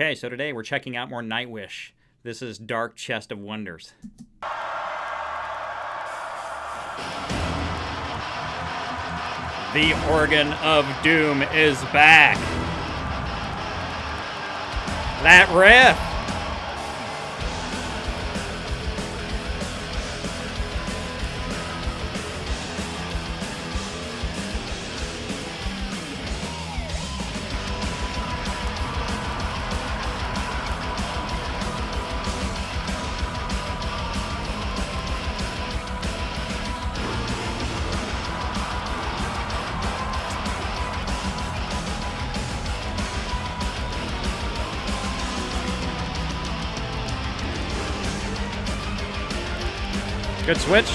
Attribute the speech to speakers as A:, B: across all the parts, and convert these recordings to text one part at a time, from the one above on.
A: Okay, so today we're checking out more NIGHTWISH. This is Dark Chest of Wonders. The Organ of Doom is back. That riff. Good switch.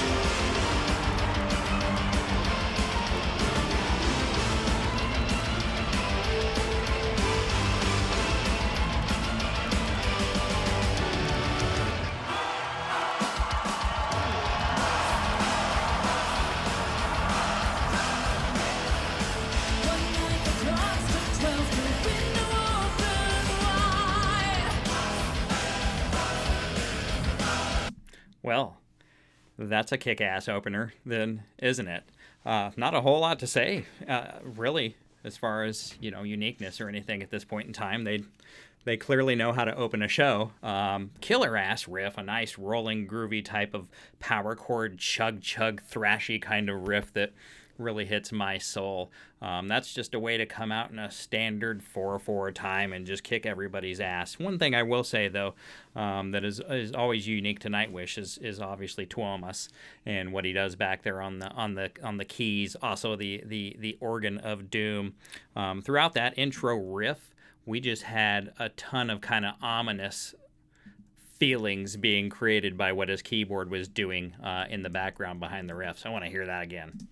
A: Well, that's a kick-ass opener, then, isn't it? Not a whole lot to say, really, as far as uniqueness or anything at this point in time. They clearly know how to open a show. Killer ass riff, a nice rolling, groovy type of power chord, chug thrashy kind of riff that really hits my soul. That's just a way to come out in a standard 4/4 time and just kick everybody's ass. One thing I will say though, that is always unique to NIGHTWISH is obviously Tuomas and what he does back there on the keys. Also the Organ of Doom. Throughout that intro riff, we just had a ton of kind of ominous feelings being created by what his keyboard was doing in the background behind the riff. So I want to hear that again.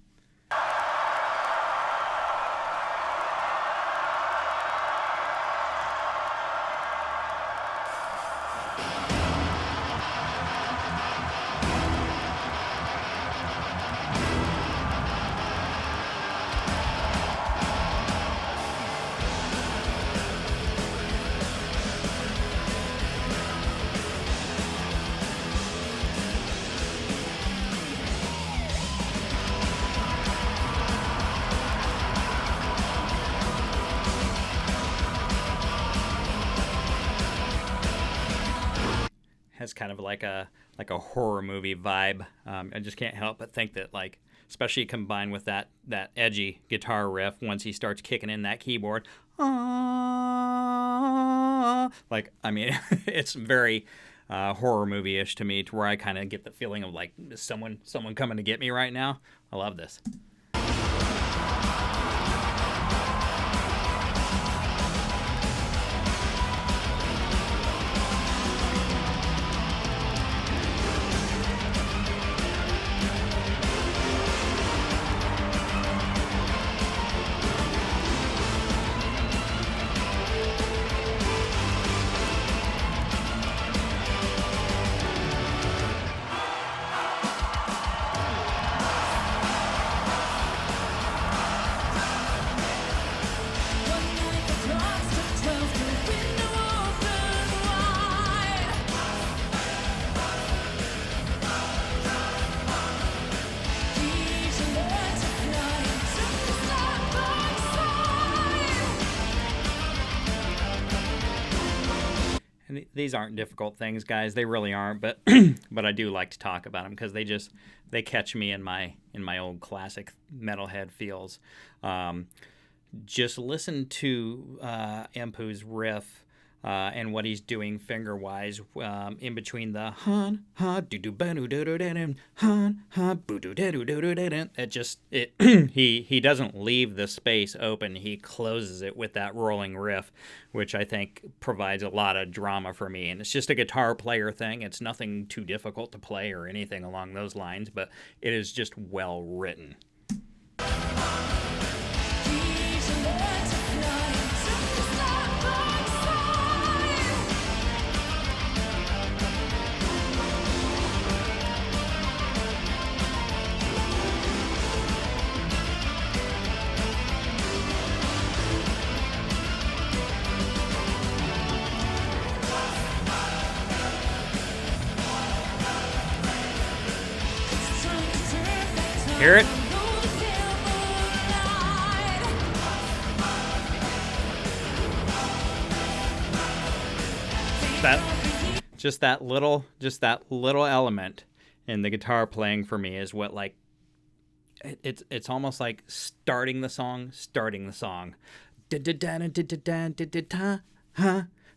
A: Has kind of like a horror movie vibe. I just can't help but think that, like, especially combined with that edgy guitar riff, once he starts kicking in that keyboard, like, I mean, it's very horror movie-ish to me, to where I kind of get the feeling of like someone coming to get me right now. I love this. And these aren't difficult things, guys. They really aren't, but but I do like to talk about them because they catch me in my old classic metalhead feels. Just listen to Empu's riff and what he's doing finger wise in between the hun ha do do ba do do do hun ha boo do do do do. It he doesn't leave the space open. He closes it with that rolling riff, which I think provides a lot of drama for me. And it's just a guitar player thing. It's nothing too difficult to play or anything along those lines, but it is just well written. Hear it? Just that little element in the guitar playing for me is what, like, it's almost like starting the song.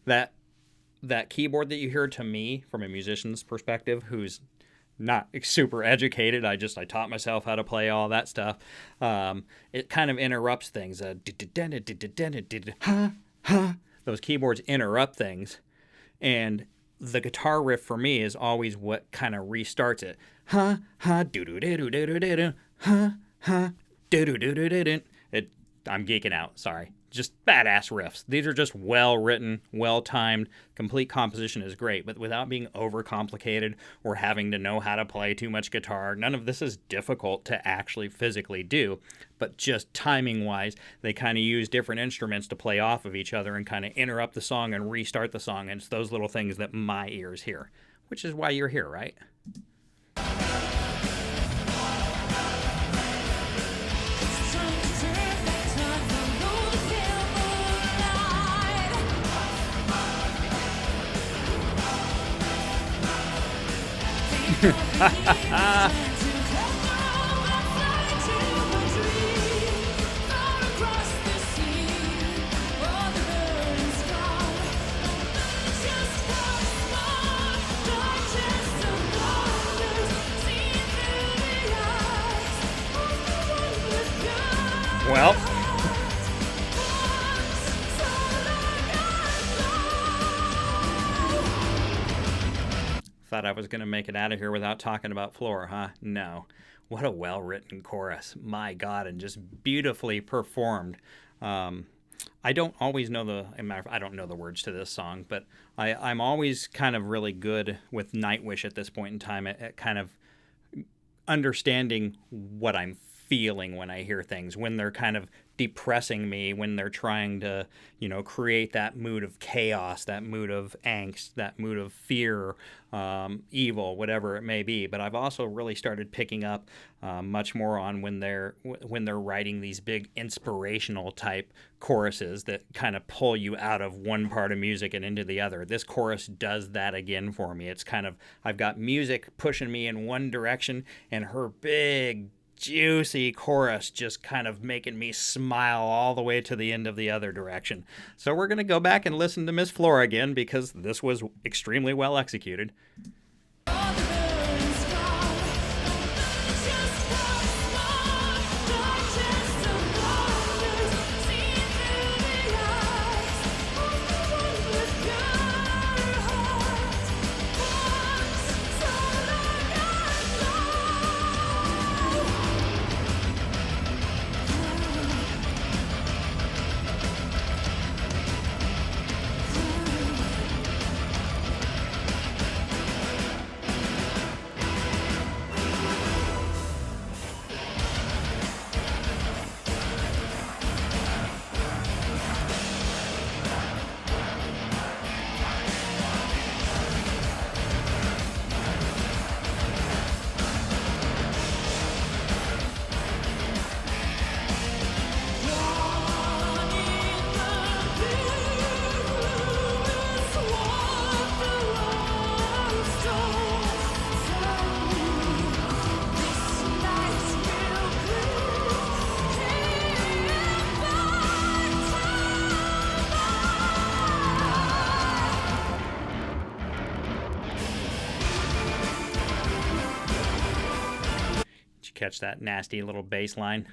A: That keyboard that you hear, to me, from a musician's perspective, who's not super educated, I taught myself how to play all that stuff. It kind of interrupts things. Those keyboards interrupt things, and the guitar riff for me is always what kind of restarts it. I'm geeking out, sorry. Just badass riffs. These are just well written, well timed. Complete composition is great, but without being overcomplicated or having to know how to play too much guitar. None of this is difficult to actually physically do, but just timing wise, they kind of use different instruments to play off of each other and kind of interrupt the song and restart the song. And it's those little things that my ears hear, which is why you're here, right? Well, thought I was going to make it out of here without talking about Floor, huh? No. What a well-written chorus. My God, and just beautifully performed. I don't always know I don't know the words to this song, but I'm always kind of really good with Nightwish at this point in time at kind of understanding what I'm feeling when I hear things, when they're kind of depressing me, when they're trying to, create that mood of chaos, that mood of angst, that mood of fear, evil, whatever it may be. But I've also really started picking up much more on when they're writing these big inspirational type choruses that kind of pull you out of one part of music and into the other. This chorus does that again for me. It's kind of, I've got music pushing me in one direction, and her big juicy chorus just kind of making me smile all the way to the end of the other direction. So we're going to go back and listen to Miss Flora again, because this was extremely well executed. Catch that nasty little bass line.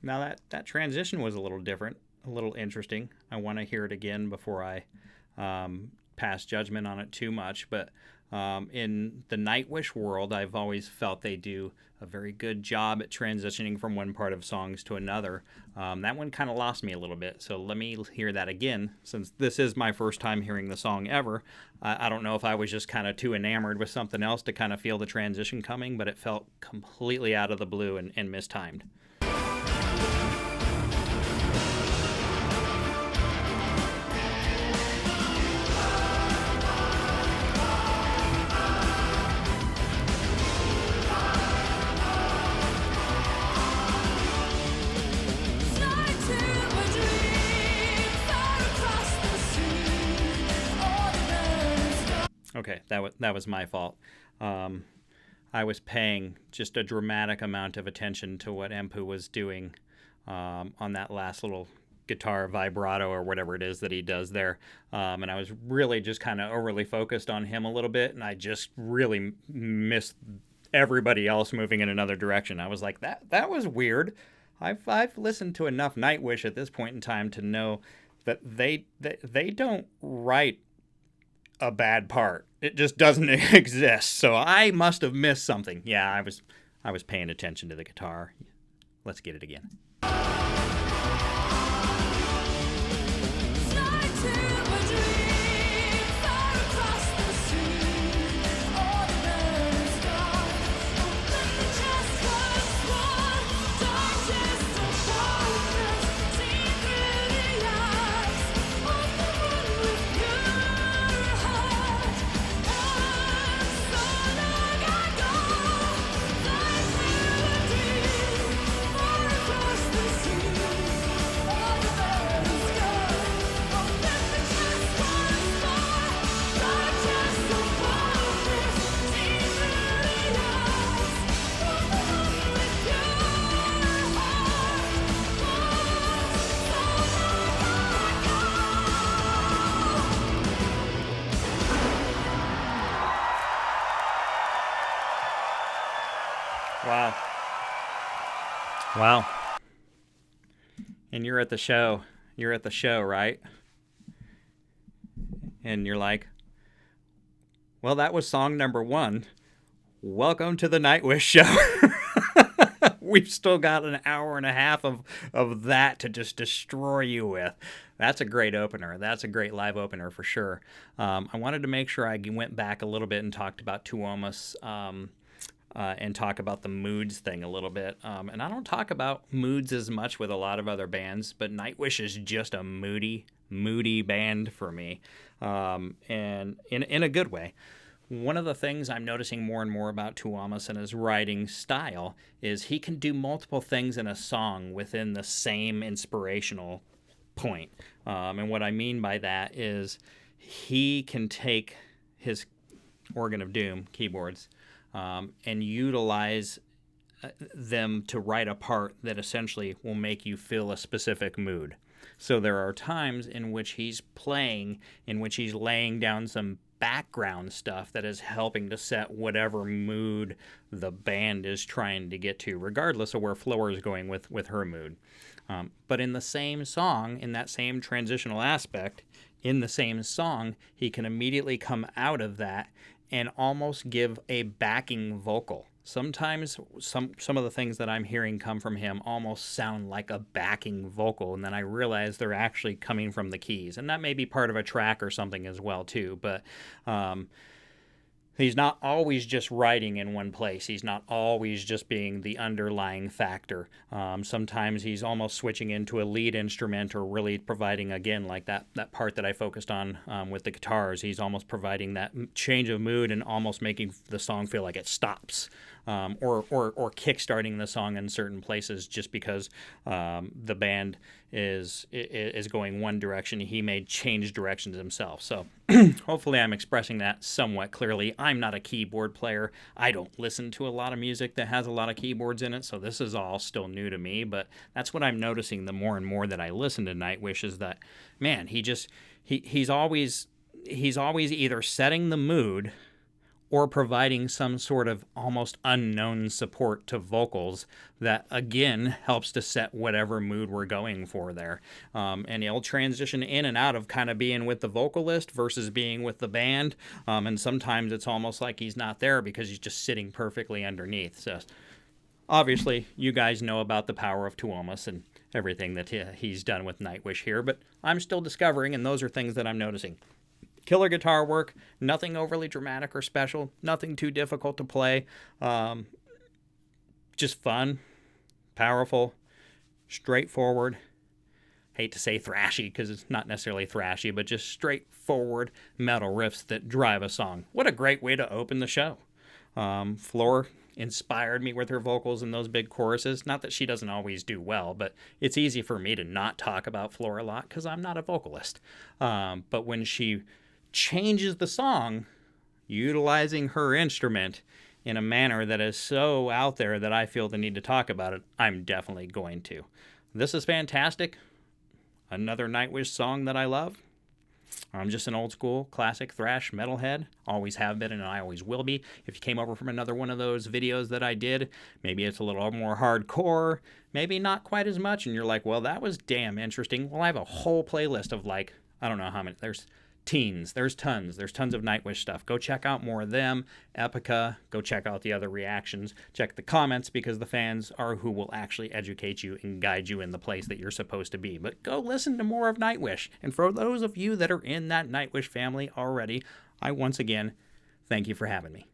A: Now that transition was a little different. a little interesting. I want to hear it again before I pass judgment on it too much. But in the Nightwish world, I've always felt they do a very good job at transitioning from one part of songs to another. That one kind of lost me a little bit, so let me hear that again. Since this is my first time hearing the song ever, I don't know if I was just kind of too enamored with something else to kind of feel the transition coming, but it felt completely out of the blue and mistimed. Okay, that was my fault. I was paying just a dramatic amount of attention to what Empu was doing on that last little guitar vibrato or whatever it is that he does there. And I was really just kind of overly focused on him a little bit, and I just really missed everybody else moving in another direction. I was like, that was weird. I've listened to enough Nightwish at this point in time to know that they don't write a bad part. It just doesn't exist. So I must have missed something. Yeah, I was paying attention to the guitar. Let's get it again. Wow. And you're at the show. You're at the show, right? And you're like, well, that was song number 1. Welcome to the Nightwish show. We've still got an hour and a half of that to just destroy you with. That's a great opener. That's a great live opener for sure. I wanted to make sure I went back a little bit and talked about Tuomas, and talk about the moods thing a little bit. And I don't talk about moods as much with a lot of other bands, but Nightwish is just a moody band for me, and in a good way. One of the things I'm noticing more and more about Tuomas and his writing style is he can do multiple things in a song within the same inspirational point. And what I mean by that is he can take his Organ of Doom keyboards and utilize them to write a part that essentially will make you feel a specific mood. So there are times in which he's playing, in which he's laying down some background stuff that is helping to set whatever mood the band is trying to get to, regardless of where Floor is going with her mood. But in the same song, in that same transitional aspect, in the same song, he can immediately come out of that and almost give a backing vocal. Sometimes some of the things that I'm hearing come from him almost sound like a backing vocal, and then I realize they're actually coming from the keys. And that may be part of a track or something as well, too. But he's not always just writing in one place. He's not always just being the underlying factor. Sometimes he's almost switching into a lead instrument or really providing, again, like that part that I focused on with the guitars. He's almost providing that change of mood and almost making the song feel like it stops. Or kickstarting the song in certain places just because the band is going one direction. He may change directions himself. So hopefully I'm expressing that somewhat clearly. I'm not a keyboard player. I don't listen to a lot of music that has a lot of keyboards in it, so this is all still new to me. But that's what I'm noticing the more and more that I listen to Nightwish is that, man, he's always either setting the mood or providing some sort of almost unknown support to vocals that, again, helps to set whatever mood we're going for there. And he'll transition in and out of kind of being with the vocalist versus being with the band. And sometimes it's almost like he's not there because he's just sitting perfectly underneath. So obviously, you guys know about the power of Tuomas and everything that he's done with Nightwish here, but I'm still discovering, and those are things that I'm noticing. Killer guitar work, nothing overly dramatic or special, nothing too difficult to play, just fun, powerful, straightforward. Hate to say thrashy because it's not necessarily thrashy, but just straightforward metal riffs that drive a song. What a great way to open the show. Floor inspired me with her vocals in those big choruses. Not that she doesn't always do well, but it's easy for me to not talk about Floor a lot because I'm not a vocalist. But when she changes the song, utilizing her instrument in a manner that is so out there that I feel the need to talk about it, I'm definitely going to. This is fantastic. Another Nightwish song that I love. I'm just an old school classic thrash metalhead. Always have been and I always will be. If you came over from another one of those videos that I did, maybe it's a little more hardcore, maybe not quite as much, and you're like, well, that was damn interesting. Well, I have a whole playlist of like, I don't know how many, there's tons of Nightwish stuff. Go check out more of them. Epica, go check out the other reactions. Check the comments because the fans are who will actually educate you and guide you in the place that you're supposed to be. But go listen to more of Nightwish. And for those of you that are in that Nightwish family already, I once again thank you for having me.